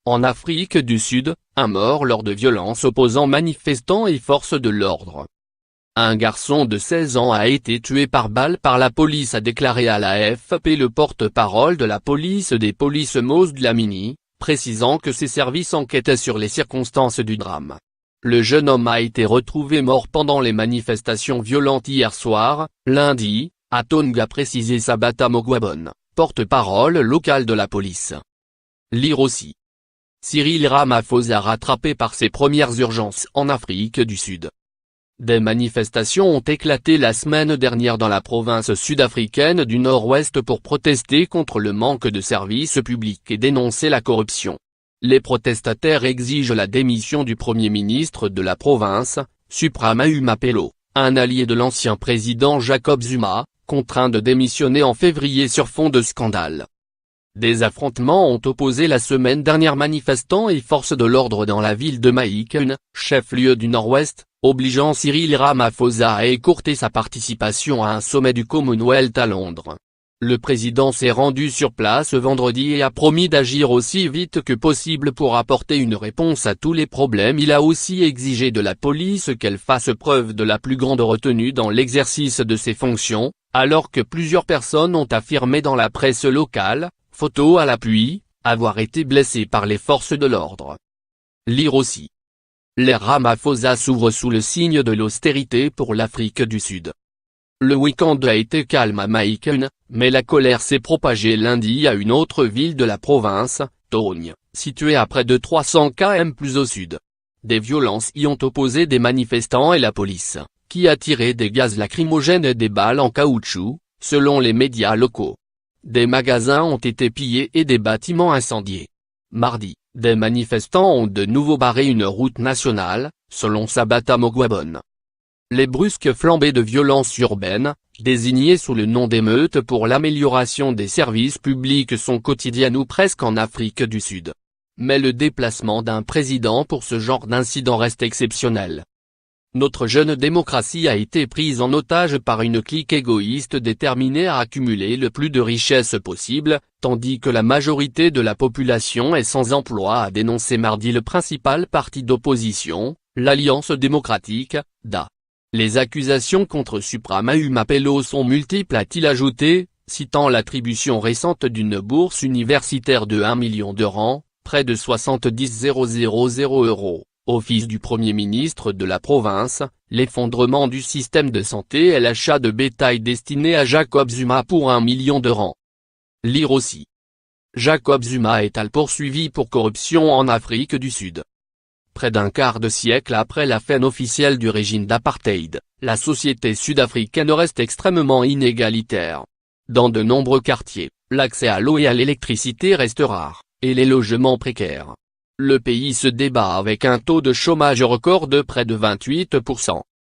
En Afrique du Sud, un mort lors de violences opposant manifestants et forces de l'ordre. Un garçon de 16 ans a été tué par balle par la police, a déclaré à l'AFP le porte-parole de la police des polices Mose Dlamini, précisant que ses services enquêtaient sur les circonstances du drame. Le jeune homme a été retrouvé mort pendant les manifestations violentes hier soir, lundi, a Tonga précisé Sabata Mogwabon, porte-parole local de la police. Lire aussi. Cyril Ramaphosa rattrapé par ses premières urgences en Afrique du Sud. Des manifestations ont éclaté la semaine dernière dans la province sud-africaine du Nord-Ouest pour protester contre le manque de services publics et dénoncer la corruption. Les protestataires exigent la démission du Premier ministre de la province, Supramau Mapelo, un allié de l'ancien président Jacob Zuma, contraint de démissionner en février sur fond de scandale. Des affrontements ont opposé la semaine dernière manifestants et forces de l'ordre dans la ville de Mahikune, chef-lieu du Nord-Ouest, obligeant Cyril Ramaphosa à écourter sa participation à un sommet du Commonwealth à Londres. Le président s'est rendu sur place vendredi et a promis d'agir aussi vite que possible pour apporter une réponse à tous les problèmes. Il a aussi exigé de la police qu'elle fasse preuve de la plus grande retenue dans l'exercice de ses fonctions, alors que plusieurs personnes ont affirmé dans la presse locale, photos à l'appui, avoir été blessées par les forces de l'ordre. Lire aussi. L'ère Ramaphosa s'ouvre sous le signe de l'austérité pour l'Afrique du Sud. Le week-end a été calme à Mahikune, mais la colère s'est propagée lundi à une autre ville de la province, Tonga, située à près de 300 km plus au sud. Des violences y ont opposé des manifestants et la police, qui a tiré des gaz lacrymogènes et des balles en caoutchouc, selon les médias locaux. Des magasins ont été pillés et des bâtiments incendiés. Mardi, des manifestants ont de nouveau barré une route nationale, selon Sabata Mogwabon. Les brusques flambées de violence urbaine, désignées sous le nom d'émeutes pour l'amélioration des services publics, sont quotidiennes ou presque en Afrique du Sud. Mais le déplacement d'un président pour ce genre d'incident reste exceptionnel. Notre jeune démocratie a été prise en otage par une clique égoïste déterminée à accumuler le plus de richesses possible, tandis que la majorité de la population est sans emploi, a dénoncé mardi le principal parti d'opposition, l'Alliance démocratique, DA. Les accusations contre Supramau Mapelo sont multiples, a-t-il ajouté, citant l'attribution récente d'une bourse universitaire de 1 million de rands, près de 70 000 €, au fils du Premier ministre de la province, l'effondrement du système de santé et l'achat de bétail destiné à Jacob Zuma pour 1 million de rands. Lire aussi. Jacob Zuma est poursuivi pour corruption en Afrique du Sud. Près d'un quart de siècle après la fin officielle du régime d'apartheid, la société sud-africaine reste extrêmement inégalitaire. Dans de nombreux quartiers, l'accès à l'eau et à l'électricité reste rare, et les logements précaires. Le pays se débat avec un taux de chômage record de près de 28%.